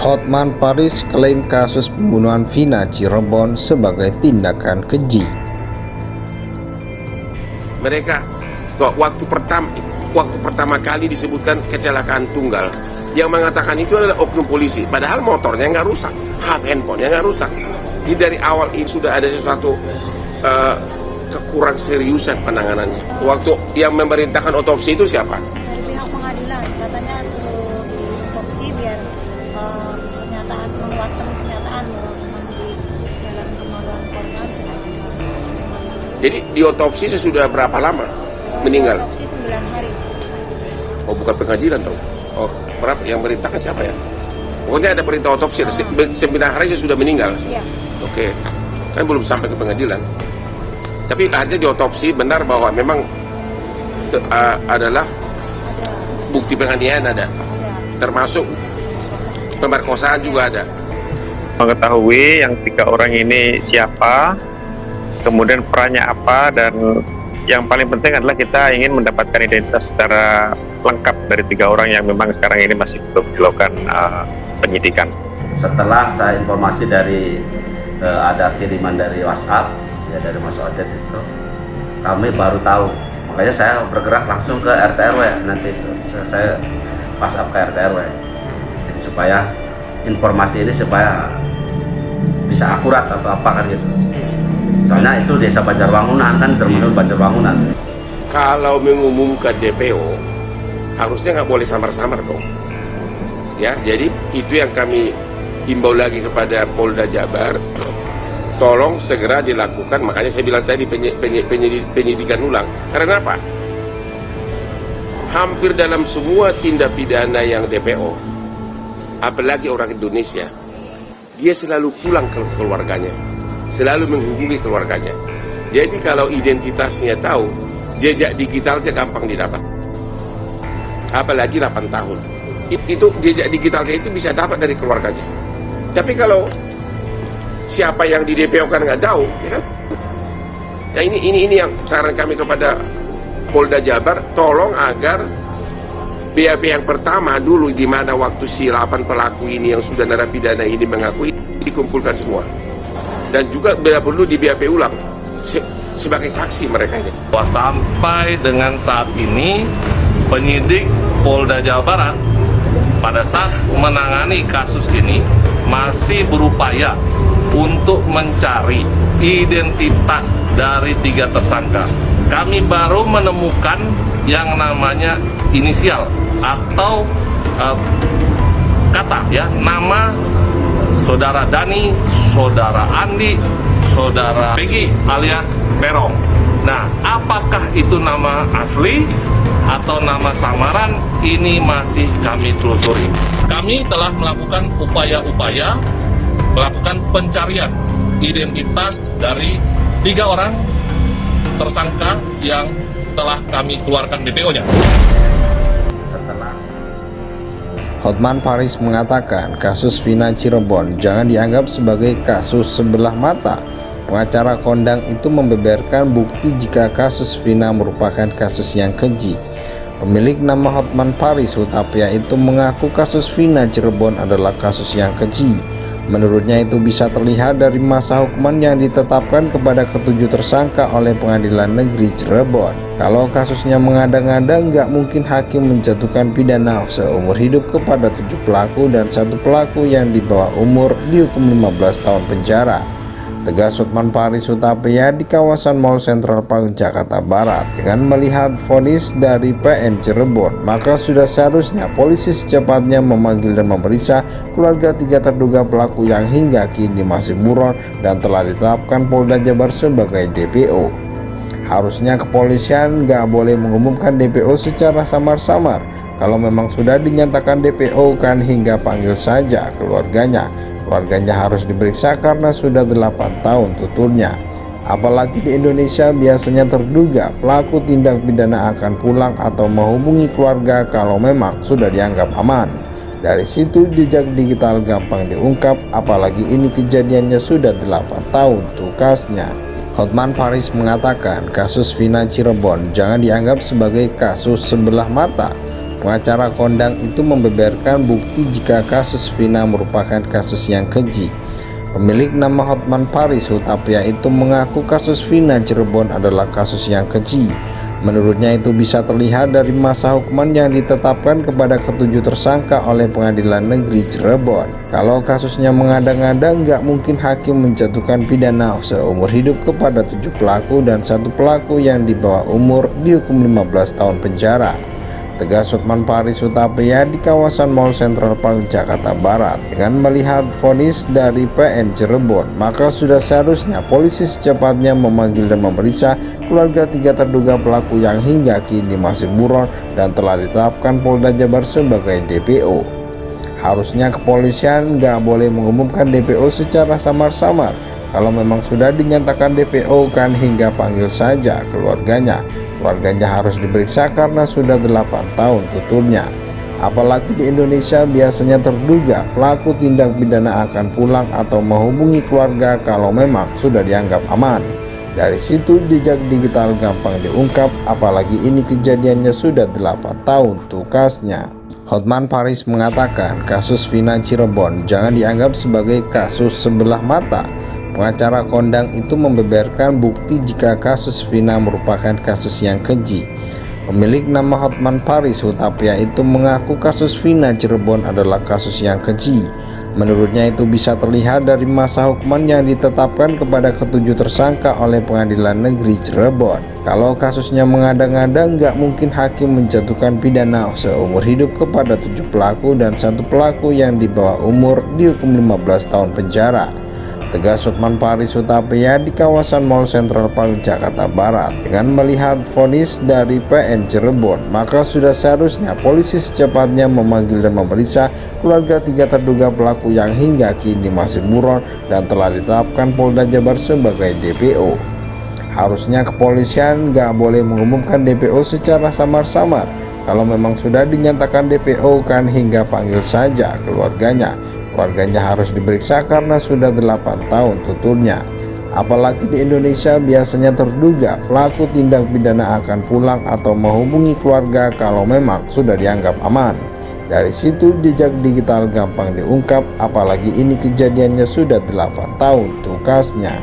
Hotman Paris klaim kasus pembunuhan Vina Cirebon sebagai tindakan keji. Mereka kok waktu pertama kali disebutkan kecelakaan tunggal, yang mengatakan itu adalah oknum polisi, padahal motornya nggak rusak, handphonenya nggak rusak. Di dari awal ini sudah ada sesuatu kekurang seriusan penanganannya. Waktu yang memerintahkan otopsi itu siapa? Dari pihak pengadilan, katanya suruh diotopsi biar menguatkan pernyataan bahwa memang di dalam kemaluan korban sudah ada. Jadi diotopsi sesudah berapa lama meninggal? Otopsi 9 hari. Oh, bukan pengadilan dong. Oh, berapa yang merintahkan siapa ya? Pokoknya ada perintah otopsi, 9 hari sudah meninggal. Iya. Oke, kan belum sampai ke pengadilan. Tapi akhirnya diotopsi benar bahwa memang adalah bukti penganiayaan ada, termasuk pemerkosaan juga ada. Mengetahui yang 3 orang ini siapa, kemudian perannya apa, dan yang paling penting adalah kita ingin mendapatkan identitas secara lengkap dari 3 orang yang memang sekarang ini masih belum dilakukan penyidikan. Setelah saya informasi dari ada kiriman dari WhatsApp ya, dari Mas Odet itu, kami baru tahu. Makanya saya bergerak langsung ke RT RW, nanti saya WhatsApp ke RT RW. Jadi supaya informasi ini supaya bisa akurat atau apa kan gitu. Soalnya itu desa Banjarwangunan kan, terminal Banjarwangunan. Kalau mengumumkan DPO harusnya nggak boleh samar-samar dong. Ya, jadi itu yang kami himbau lagi kepada Polda Jabar, tolong segera dilakukan. Makanya saya bilang tadi penyidikan ulang. Karena apa? Hampir dalam semua tindak pidana yang DPO, apalagi orang Indonesia, dia selalu pulang ke keluarganya, selalu menghubungi keluarganya. Jadi kalau identitasnya tahu, jejak digitalnya gampang didapat. Apalagi 8 tahun. Itu jejak digitalnya itu bisa dapat dari keluarganya. Tapi kalau siapa yang di DPO kan nggak tahu, ya kan? Nah ini yang saran kami kepada Polda Jabar, tolong agar BAP yang pertama dulu, di mana waktu si 8 pelaku ini yang sudah narapidana ini mengakui, dikumpulkan semua. Dan juga bila perlu di BAP ulang sebagai saksi mereka ini. Sampai dengan saat ini penyidik Polda Jawa Barat pada saat menangani kasus ini masih berupaya untuk mencari identitas dari 3 tersangka. Kami baru menemukan yang namanya inisial atau kata ya, nama saudara Dani, saudara Andi, saudara Peggy alias Perong. Nah, apakah itu nama asli atau nama samaran, ini masih kami telusuri. Kami telah melakukan upaya-upaya melakukan pencarian identitas dari 3 orang tersangka yang telah kami keluarkan DPO-nya. Hotman Paris mengatakan kasus Vina Cirebon jangan dianggap sebagai kasus sebelah mata. Pengacara kondang itu membeberkan bukti jika kasus Vina merupakan kasus yang keji. Pemilik nama Hotman Paris Hutapea itu mengaku kasus Vina Cirebon adalah kasus yang keji. Menurutnya itu bisa terlihat dari masa hukuman yang ditetapkan kepada ke-7 tersangka oleh Pengadilan Negeri Cirebon. Kalau kasusnya mengada-ngada, nggak mungkin hakim menjatuhkan pidana seumur hidup kepada 7 pelaku dan 1 pelaku yang di bawah umur dihukum 15 tahun penjara. Tegas Hotman Paris Hutapea di kawasan Mall Central Park Jakarta Barat. Dengan melihat vonis dari PN Cirebon, maka sudah seharusnya polisi secepatnya memanggil dan memeriksa keluarga 3 terduga pelaku yang hingga kini masih buron dan telah ditetapkan Polda Jabar sebagai DPO. Harusnya kepolisian nggak boleh mengumumkan DPO secara samar-samar. Kalau memang sudah dinyatakan DPO kan hingga panggil saja keluarganya. Keluarganya harus diperiksa karena sudah 8 tahun tuturnya. Apalagi di Indonesia biasanya terduga pelaku tindak pidana akan pulang atau menghubungi keluarga kalau memang sudah dianggap aman. Dari situ jejak digital gampang diungkap, apalagi ini kejadiannya sudah 8 tahun tukasnya. Hotman Paris mengatakan kasus Vina Cirebon jangan dianggap sebagai kasus sebelah mata. Pengacara kondang itu membeberkan bukti jika kasus Vina merupakan kasus yang keji. Pemilik nama Hotman Paris Hutapea itu mengaku kasus Vina Cirebon adalah kasus yang keji. Menurutnya itu bisa terlihat dari masa hukuman yang ditetapkan kepada ketujuh tersangka oleh Pengadilan Negeri Cirebon. Kalau kasusnya mengada-ngada, nggak mungkin hakim menjatuhkan pidana seumur hidup kepada 7 pelaku dan 1 pelaku yang di bawah umur dihukum 15 tahun penjara. Tegas Hotman Paris Hutapea di kawasan Mall Central Park Jakarta Barat. Dengan melihat vonis dari PN Cirebon, maka sudah seharusnya polisi secepatnya memanggil dan memeriksa keluarga 3 terduga pelaku yang hingga kini masih buron dan telah ditetapkan Polda Jabar sebagai DPO. Harusnya kepolisian nggak boleh mengumumkan DPO secara samar-samar. Kalau memang sudah dinyatakan DPO kan hingga panggil saja keluarganya. Keluarganya harus diperiksa karena sudah 8 tahun tuturnya. Apalagi di Indonesia biasanya terduga pelaku tindak pidana akan pulang atau menghubungi keluarga kalau memang sudah dianggap aman. Dari situ jejak digital gampang diungkap, apalagi ini kejadiannya sudah 8 tahun tukasnya. Hotman Paris mengatakan kasus Vina Cirebon jangan dianggap sebagai kasus sebelah mata. Pengacara kondang itu membeberkan bukti jika kasus Vina merupakan kasus yang keji. Pemilik nama Hotman Paris Hutapea itu mengaku kasus Vina Cirebon adalah kasus yang keji. Menurutnya itu bisa terlihat dari masa hukuman yang ditetapkan kepada ketujuh tersangka oleh Pengadilan Negeri Cirebon. Kalau kasusnya mengada-ngada, nggak mungkin hakim menjatuhkan pidana seumur hidup kepada 7 pelaku dan 1 pelaku yang di bawah umur dihukum 15 tahun penjara. Tegas Hotman Paris Hutapea di kawasan Mall Central Park Jakarta Barat. Dengan melihat vonis dari PN Cirebon, maka sudah seharusnya polisi secepatnya memanggil dan memeriksa keluarga 3 terduga pelaku yang hingga kini masih buron dan telah ditetapkan Polda Jabar sebagai DPO. Harusnya kepolisian nggak boleh mengumumkan DPO secara samar-samar. Kalau memang sudah dinyatakan DPO kan hingga panggil saja keluarganya. Keluarganya harus diperiksa karena sudah 8 tahun tuturnya. Apalagi di Indonesia biasanya terduga pelaku tindak pidana akan pulang atau menghubungi keluarga kalau memang sudah dianggap aman. Dari situ jejak digital gampang diungkap, apalagi ini kejadiannya sudah 8 tahun tukasnya.